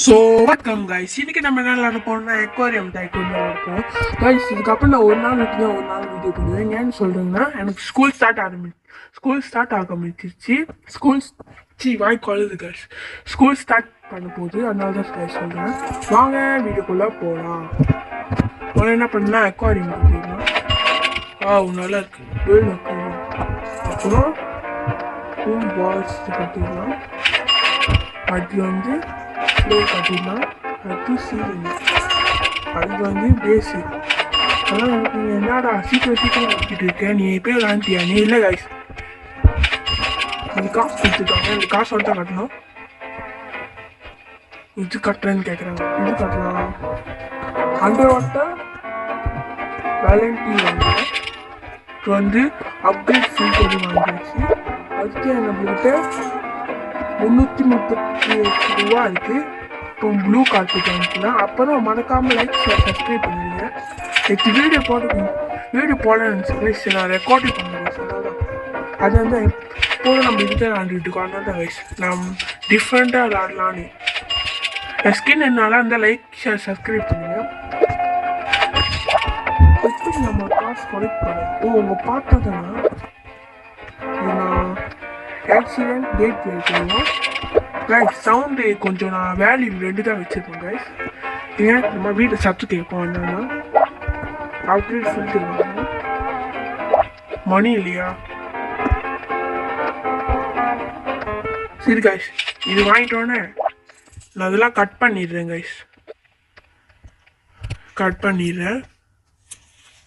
So வணக்கம் guys, இன்னைக்கு நம்ம என்ன விளாட போனோம்னா எக்வாரியம் டைக்கூன் விளாடுறோம் கைஸ். இதுக்கப்புறம் நான் ஒரு நாள் விட்டு ஒரு நாள் வீடியோ பண்ணுவேன். ஏன்னு சொல்கிறேங்கன்னா எனக்கு ஸ்கூல் ஸ்டார்ட் ஆரம்பிச்சிருச்சு. வாய்க்கு வருது கைஸ். ஸ்கூல் ஸ்டார்ட் பண்ண போது, அதனால தான் கைஸ் சொல்கிறேன். வாங்க வீடியோக்குள்ளே போகலாம். முதல்ல என்ன பண்ணா எக்வாரியம் கட்டிடலாம். நல்லா இருக்கு வேர்ல்டு அக்வாரியம். அப்புறம் பால்ஸ் கட்டிடலாம். அது வந்து ஃப்ளோர் கட்டிடலாம். அடுத்து சீலிங், அது வந்து பேஸிக். அதான் எனக்கு நீ என்னடா சீக்கிரம் வச்சுட்டு இருக்கேன், நீ எப்பயும் விளாண்டியா? நீ இல்லை கைஸ், எனக்கு காசு கொடுத்துருக்காங்க, எனக்கு காசு வந்து கட்டணும். இது கட்டுறேன்னு கேட்குறாங்க. இது கட்டலாம். அண்டர் வாட்டர் வேலண்டி வாங்கினேன். இப்போ வந்து அப்கிரேட் ஃபில்டர் வாங்கிடுச்சு. அதுக்கு நம்மகிட்ட 338 ரூபா இருக்குது. இப்போ ப்ளூ கார்பெட் வாங்கிக்கலாம். அப்புறம் மறக்காமல் லைக் ஷேர் சப்ஸ்கிரைப் பண்ணுவீங்க. நெக்ஸ்ட் வீடியோ போடணும்னு நான் ரெக்கார்டிங் பண்ணுவேன். சொன்னாதான் அது வந்து எப்போதும் நம்ம இதுதான் விளாண்டுட்டு இருக்கோம். அதனால தான் கைஸ் நான் டிஃப்ரெண்ட்டாக விளாடலான்னு. என் ஸ்கின் என்னால் அந்த லைக் ஷேர் சப்ஸ்கிரைப் பண்ணுங்க. எப்படி நம்ம காசு கலெக்ட் பண்ண உங்கள் பார்த்ததுன்னா நான் ஆக்சிடென்ட் கேட் வைக்கணும் கைஸ். சவுண்டு கொஞ்சம் நான் வேல்யூ 2 தான் வச்சுருப்பேன் கைஸ். ஏன் நம்ம வீட்டை சத்து கேட்போம். என்னன்னா அப்கிரேட் ஃபில்டர் வாங்கணும். மணி இல்லையா? சரி கைஸ், இது வாங்கிட்டோன்னே நான் அதெல்லாம் கட் பண்ணிடுறேன் கைஸ்.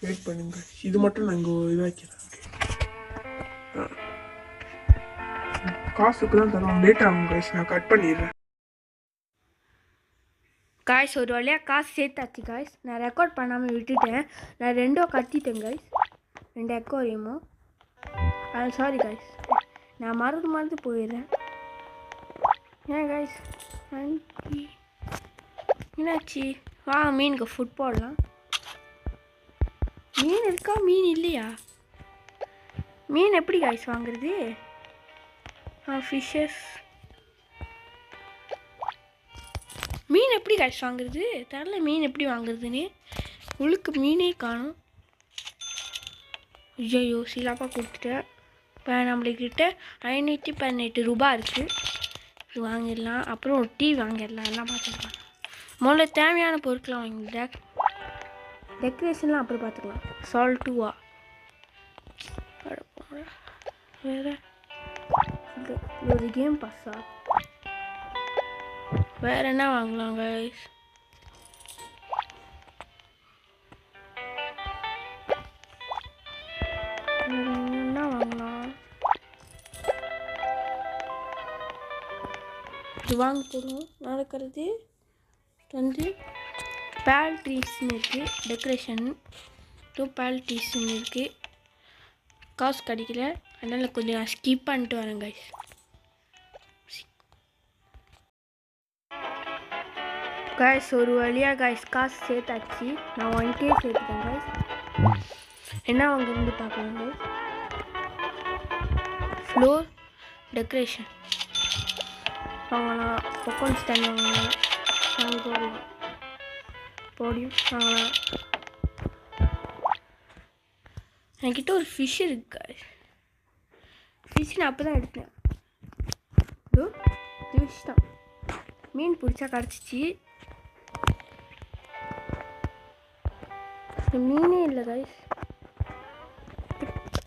வெயிட் பண்ணுங்க. இது மட்டும் நான் இங்கே இதாக்கிறேன். காசுக்கு தான் தருவோம், லேட் ஆகும் கைஸ். நான் கட் பண்ணிடுறேன் காய்ஸ். ஒரு வழியாக காசு சேர்த்தாச்சு காய்ஸ். நான் ரெக்கார்ட் பண்ணாமல் விட்டுட்டேன். நான் 2 கத்திட்டேன் காய்ஸ், 2 எக்வாரியமும். சாரி காய்ஸ், நான் மறந்து போயிடுறேன். ஏன் காய்ஸ் என்னாச்சு? மீனுக்கு ஃபுட் போடலாம். மீன் இருக்கா? மீன் இல்லையா? மீன் எப்படி காய்ஸ் வாங்குறது? ஃபிஷ்ஷஸ் மீன் எப்படி காய்ச்சி வாங்குறது? தெரில மீன் எப்படி வாங்குறதுன்னு. உள்ளுக்கு மீனே காணும். ஐயோ சீலாப்பாக கொடுத்துட்டேன். இப்போ நம்மளுக்கிட்ட 518 ரூபா இருக்குது. இது வாங்கிடலாம். அப்புறம் ஒரு டீ வாங்கிடலாம். எல்லாம் பார்த்துக்கலாம். முதல்ல தேவையான பொருட்கள்லாம் வாங்கிட்டேன். டெக்கரேஷன்லாம் அப்புறம் பார்த்துக்கலாம். சால்ட்டுவா வேறு ஒரு கேம் பாஸா? வேற என்ன வாங்கலாம் கைஸ்? என்ன வாங்கலாம்? இது வாங்க போடுவோம். நடக்கிறது வந்து பேல் ட்ரீஸ்ன்னு இருக்குது. டெக்கரேஷன் 2 பேல் ட்ரீஸ்ன்னு இருக்குது. காசு கிடைக்கல, அதனால் கொஞ்சம் நான் ஸ்கிப் பண்ணிட்டு வரேன் கைஸ். கைஸ் ஒரு வழியாக கைஸ் காசு சேர்த்தாச்சு. நான் 1K சேர்த்துட்டேன் கைஸ். என்ன வாங்குறது பார்க்கலாம் கைஸ். ஃப்ளோர் டெக்கரேஷன் வாங்கலாம். பொக்கோன் ஸ்டாண்ட் வாங்கலாம். போடியம் வாங்கலாம். என்கிட்ட ஒரு ஃபிஷ் இருக்கு கைஸ். ஃபிஷ் நான் அப்போ தான் எடுத்தேன். ஃபிஷ் தான். மீன் பிடிச்சா கிடச்சிச்சு. மீனே இல்லை கைஸ்.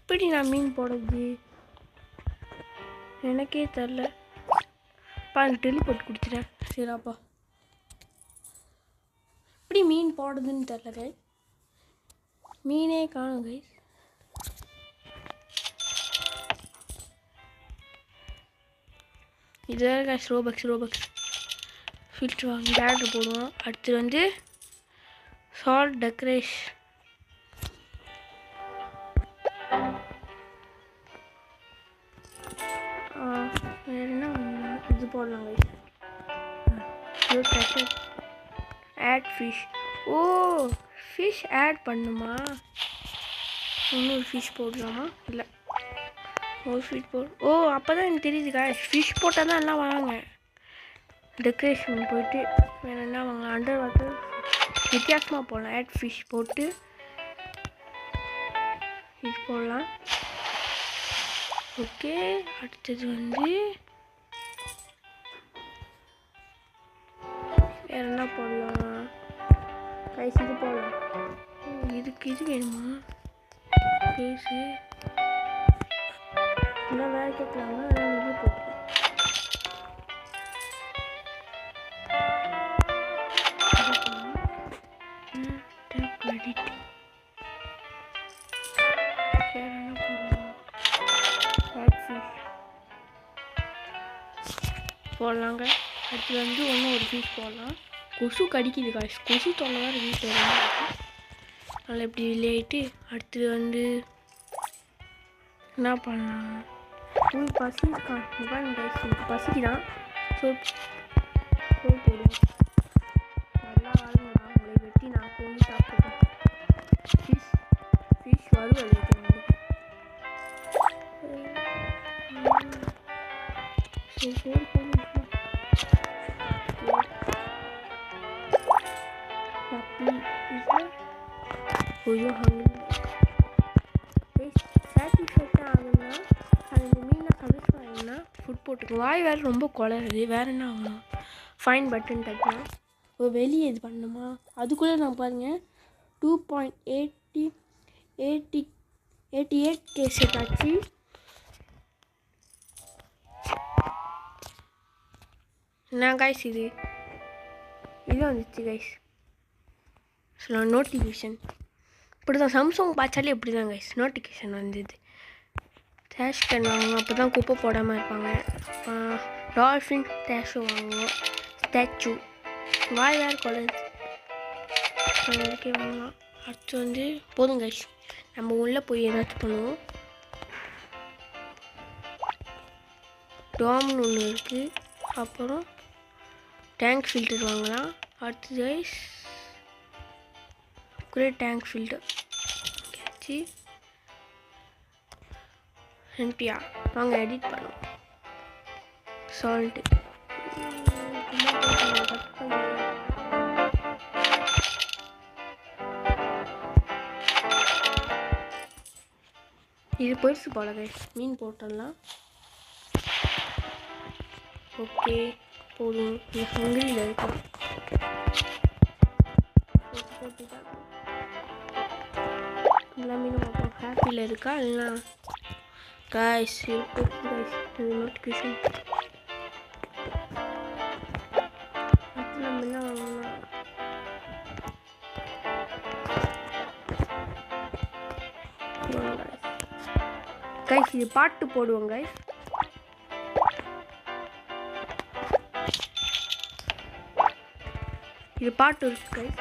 எப்படி நான் மீன் போடுறது எனக்கே தெரில. டெலி போட்டு குடிச்சிட்டேன். சரிப்பா, எப்படி மீன் போடுறதுன்னு தெரில கைஸ். மீனே காணும் கைஸ். இது வேறு கைஸ். ரோபக்ஸ் ஃபில்ட்ரு வாங்கி டேரக்டர் போடுவோம். அடுத்து வந்து சால்ட் டெக்கரேஷன். வேறு என்ன இது போடலாம் guys. Add fish. Fish add பண்ணுமா? இன்னொரு ஃபிஷ் போடலாமா? இல்லை, ஒரு ஃபிஷ் அப்போ தான் எனக்கு தெரியுது கைஸ். ஃபிஷ் போட்டால் தான் எல்லாம் வாங்க. டெக்கரேஷன் போயிட்டு வேறு என்ன வாங்கலாம், அண்டர் வாட்டர் வித்தியாசமாக போடலாம். ஆட் ஃபிஷ் போட்டு ஃபிஷ் போடலாம். ஓகே, அடுத்தது வந்து வேறு என்ன போடலாம்? கைஸ் இது போடலாம். இதுக்கு இது வேணுமா? பேஸு இன்னும் வேறு கேட்கலாமா? அதனால் இது போட்டுக்கலாம். போடலாங்க. அடுத்து வந்து ஒன்றும் ஒரு பீஸ் போடலாம். கொசு கடிக்குது காய்ஸ், கொசு தொல்லை வேறு வீட்டில் அதனால் இப்படி விளையாட்டு. அடுத்தது வந்து என்ன பண்ணலாம்? பசி இருக்கான் காய்ஸ், பசிக்குதான். சோறு போடுவோம். நல்லா வாழ்ந்தா உங்களை வெட்டி நான் கொண்டு சாப்பிடுவேன். ஃபிஷ் வறுவல் வைக்கிறேன். சோறு போடுவோம். கொஞ்சம் சாட்டிஸ்ஃபேக்டாக ஆகுதுன்னா அது இந்த மீனில் சாட்டிஸ்ஃபை ஃபுட் போட்டுக்கணும். வாய் வேறு ரொம்ப குளருது. வேறு என்ன ஆகணும்? ஃபைன் பட்டன் தட்டலாம். ஒரு வெளியே இது பண்ணணுமா? அதுக்குள்ளே நான் பாருங்கள் 2.88 கேசட் ஆச்சு. என்ன கைஸ் இது வந்துச்சு கைஸ். நோட்டிஃபிகேஷன் இப்படி தான் சாம்சங் பார்த்தாலே இப்படி தான் கைஸ் நோட்டிஃபிகேஷன் வந்தது. டேஷ் கன் வாங்குவோம், அப்போ தான் குப்பை போடாமல் இருப்பாங்க. டால்ஃபின் டேஷும் வாங்குவோம். ஸ்டாச்சு வாய் வேறு குழந்தை வாங்கலாம். அடுத்து வந்து போதும் கைஸ், நம்ம உள்ளே போய் ஏதாச்சும் பண்ணுவோம். டாம்னு ஒன்று இருக்குது. அப்புறம் டேங்க் ஃபில்டர் வாங்கலாம். அடுத்து கைஸ் டேங்க் ஃபில்டர் கேட்சி என்டியா வாங்க எடிட் பண்ணுவோம். சால்ட்டு இது பெருசு போல கைஸ், மீன் போட்டுடலாம். ஓகே போதும். இது ஹங்கிரியில் இருக்கும். போட்டுதான் எல்லா மீனும் பார்ப்போம். ஹாப்பியில் இருக்கா இல்லைனா கைஸ் நோட்டிஃபிகேஷன். அடுத்து நம்ம என்ன வாங்கலாம்? கைஸ் இது பாட்டு போடுவோம் கைஸ். இது பாட்டு இருக்கு கைஸ்.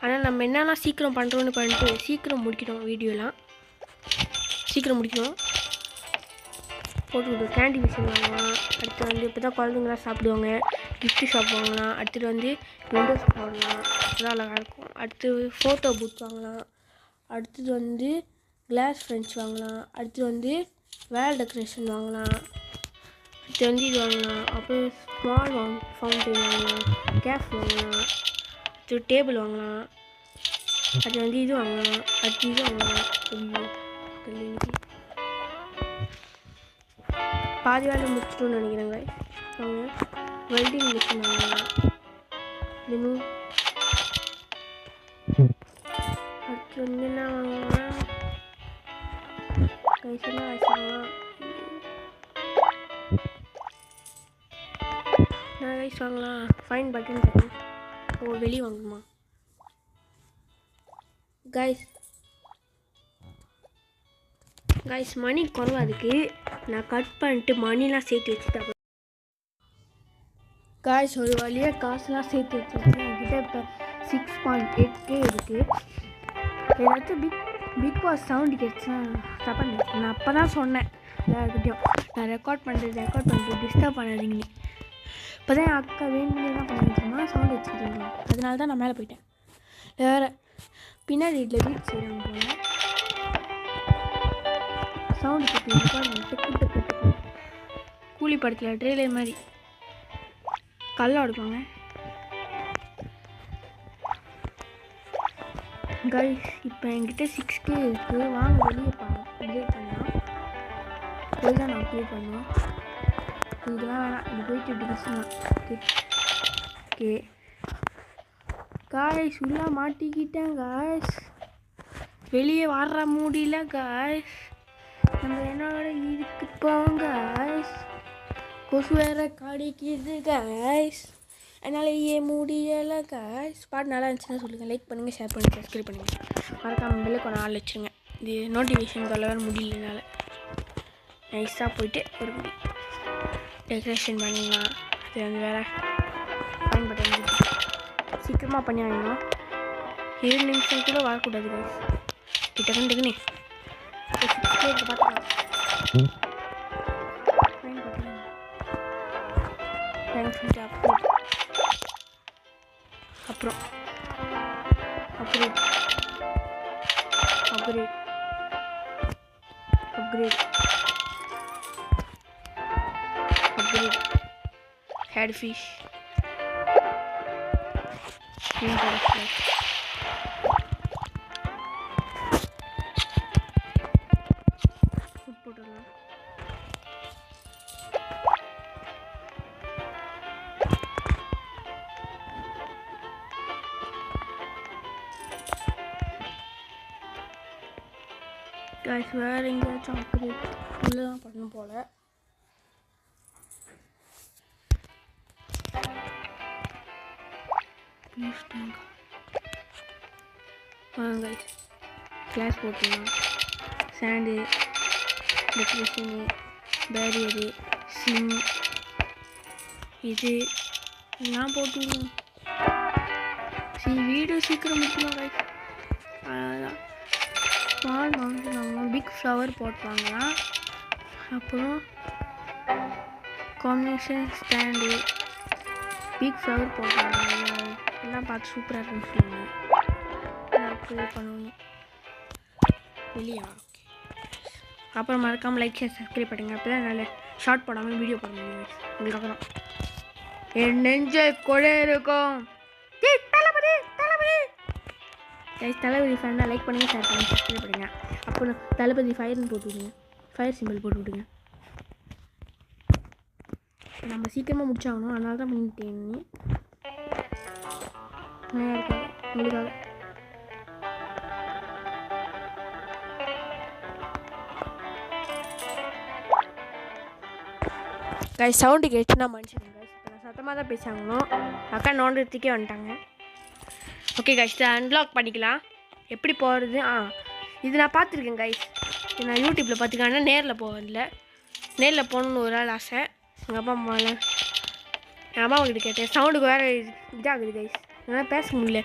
ஆனால் நம்ம என்னென்னா சீக்கிரம் பண்ணுறோன்னு பண்ணிட்டு சீக்கிரம் முடிக்கணும். வீடியோலாம் சீக்கிரம் முடிக்கணும். போட்டு கேண்டி மிஷின் வாங்கலாம். அடுத்து வந்து இப்போ தான் குழந்தைங்களாம் சாப்பிடுவாங்க. கிஃப்ட் ஷாப் வாங்கலாம். அடுத்தது வந்து விண்டோஸ் போடலாம், அதெல்லாம் அழகாக இருக்கும். அடுத்து ஃபோட்டோ பூத் வாங்கலாம். அடுத்தது வந்து கிளாஸ் ஃப்ரெண்ட்ஸ் வாங்கலாம். அடுத்து வந்து வேல் டெக்கரேஷன் வாங்கலாம். அடுத்து வந்து இது வாங்கலாம். அப்புறம் ஸ்மால் ஃபவுண்டைன் வாங்கலாம். கேஃப் வாங்கலாம். அடுத்து டேபிள் வாங்கலாம். அது வந்து இது வாங்கலாம். அடுத்து இது வாங்கலாம். பாதி வேலை முடிச்சிட்டோன்னு நினைக்கிறேங்க. அவங்க வெல்டிங் மிஷின் வாங்கலாம். இன்னும் அடுத்து வந்து என்ன வாங்கலாம்? கைசெல்லாம் வச்சுக்கலாம். நான் ரைஸ் வாங்கலாம். ஃபைன் பட்டன் தட்டி வெளியே வாங்கணுமா கைஸ் மணி குறவா இருக்குது. நான் கட் பண்ணிட்டு மணிலாம் சேர்த்து வச்சுட்டேன் கைஸ். ஒரு வழியாக காசுலாம் சேர்த்து வச்சுருக்கேன். என்கிட்ட இப்போ 6.8K இருக்குது. ஏதாச்சும் பிக் பாஸ் சவுண்டு கேட்டுச்சுன்னா தப்பாக நான் அப்போ தான் சொன்னேன் எல்லாருக்கிட்டையும், நான் ரெக்கார்ட் பண்ணிட்டு டிஸ்டர்ப் பண்ணாதீங்கன்னு. இப்போ தான் என் அக்கா வேணும்னு என்ன பண்ணிட்டுருந்தா சவுண்டு வச்சுக்கிட்டீங்க. அதனால தான் நான் மேலே போயிட்டேன். வேறு பின்னாடி வீட்டில் வீட்டு செய்கிறாங்க போல சவுண்டு கேட்டு கூலி படத்தில் ட்ரெயிலர் மாதிரி கல்ல உடைப்பாங்க கைஸ். இப்போ என்கிட்ட 6K இருக்குது. வாங்க வெளியே அப்டேட் பண்ணலாம். இதுதான் நான் அப்டேட் பண்ணுவோம். இதெல்லாம் வேணாம், இது போயிட்டு இப்படி கஷ்டம். ஓகே ஓகே காய்ஸ், உள்ளே மாட்டிக்கிட்டேன் காய்ஸ். வெளியே வர முடியல காய்ஸ். நம்ம என்னோட இதுக்கு போங்க காய்ஸ். கொசு வேற கடிக்குது காய்ஸ். என்னாலேயே முடியலை காய்ஸ். பாட்டு நல்லா இருந்துச்சுன்னா சொல்லுங்கள். லைக் பண்ணுங்கள், ஷேர் பண்ணுங்கள், சப்ஸ்கிரைப் பண்ணுங்கள். மறக்காம பெல்லுக்கு ஒரு ஆள் வச்சுருங்க. இது நோட்டிஃபிகேஷன் தொல்லை வேறு முடியலனால நைஸாக போயிட்டு ஒரு முடி டெக்கரேஷன் பண்ணிடலாம். அது வந்து வேறு பயன்படுத்த சீக்கிரமாக பண்ணி ஆகணும். 7 நிமிஷம் கூட வரக்கூடாது கைஸ். கிட்டக்குன்னு பார்த்துக்கலாம். அப்புறம் upgrade upgrade upgrade upgrade add fish food போட்டுடலாம். கைஸ் வேறு எங்கேயாச்சும் அப்கிரேட் உள்ளே தான் பண்ணணும் போல். வாங்க கிளாஸ் போட்டுக்கலாம். சாண்டு, டெக்கரேஷனு, பேரியரு, சிம் இது எல்லாம் போட்டுக்கணும். வீடியோ சீக்கிரம் முடிக்கணும் கைஸ். அதான் ஸ்மால் மவுண்டன் பிக் ஃப்ளவர் போட்டுவாங்களாம். அப்புறம் காம்பினேஷன் ஸ்டாண்டு பிக் ஃப்ளவர் போட்டுவாங்க. எல்லாம் பார்த்து சூப்பராக இருக்குன்னு சொல்லுவாங்க. அப்கிரேட் பண்ணணும் இல்லையா? ஓகே. அப்புறம் மறக்காமல் லைக் ஷேர் சப்ஸ்கிரைப் பண்ணுங்க. அப்போ தான் நல்ல ஷார்ட் போடாமல் வீடியோ போட முடியும். உங்களுக்காக தான் என் நெஞ்சை கொடை இருக்கும். தளபதி தளபதி கைஸ், தளபதி ஃபேன்னா லைக் பண்ணுங்கள், ஷேர் பண்ணுங்கள், சப்ஸ்கிரைப் பண்ணுங்கள். அப்புறம் தளபதி ஃபயர்னு போட்டு விடுங்க. ஃபயர் சிம்பிள் போட்டு விடுங்க. நம்ம சீக்கிரமாக முடிச்சாகணும், அதனால தான் பண்ணிட்டேன். இருக்காது உங்களுக்காக. கைஸ் சவுண்டு கேட்டுனா மனுஷன் கைஸ். இப்போ நான் சத்தமாக தான் பேசாங்கணும். அக்கா நோண்டுறதுக்கே வந்துட்டாங்க. ஓகே கைஸ், இதை அன்லாக் பண்ணிக்கலாம். எப்படி போகிறது? இது நான் பார்த்துருக்கேன் கைஸ். இது நான் யூடியூப்பில் பார்த்துக்கேன். நேரில் போவதில்லை. நேரில் போகணுன்னு ஒரு ஆள் ஆசை. எங்கள் அப்பா அம்மாவில் என் அம்மா கிட்ட கேட்டேன். சவுண்டுக்கு வேறு இதாகுது கைஸ். என்னால் பேச முடியல.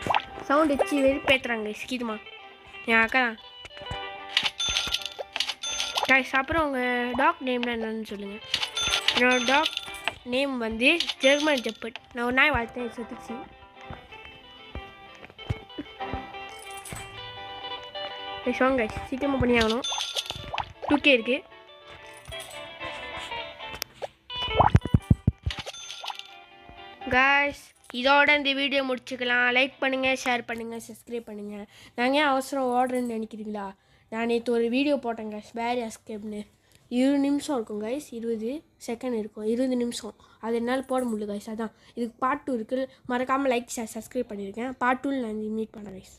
சவுண்டு வச்சு வெறுப்பேற்றுறாங்க கைஸ். கீதுமா என் அக்கா தான் கைஸ். அப்புறம் உங்கள் டாக் நேம்னா என்னன்னு சொல்லுங்கள். என்னோடய டாக் நேம் வந்து ஜெர்மன் ஜெப்பர்ட். நான் ஒரு நாய் வளர்த்தேன், செத்துச்சு. வாங்க கைஸ், சீக்கிரமாக பண்ணி ஆகணும். 2K இருக்குது. கைஸ் இதோட இந்த வீடியோ முடிச்சுக்கலாம். லைக் பண்ணுங்கள், ஷேர் பண்ணுங்கள், சப்ஸ்கிரைப் பண்ணுங்கள். நாங்கள் ஏன் அவசரம் ஓடுறேன்னு நினைக்கிறீங்களா? நான் நேற்று ஒரு வீடியோ போட்டேன் கைஸ், பேரி எஸ்கேப்னு. 20 நிமிஷம் இருக்கும் கைஸ், 20 செகண்ட் இருக்கும், 20 நிமிஷம். அது என்னால் போட முடியல கைஸ். அதான் இதுக்கு பார்ட் 2 இருக்குது. மறக்காமல் லைக் ஷேர் சப்ஸ்கிரைப் பண்ணியிருக்கேன். பார்ட் 2 நான் மீட் பண்ணேன் கைஸ்.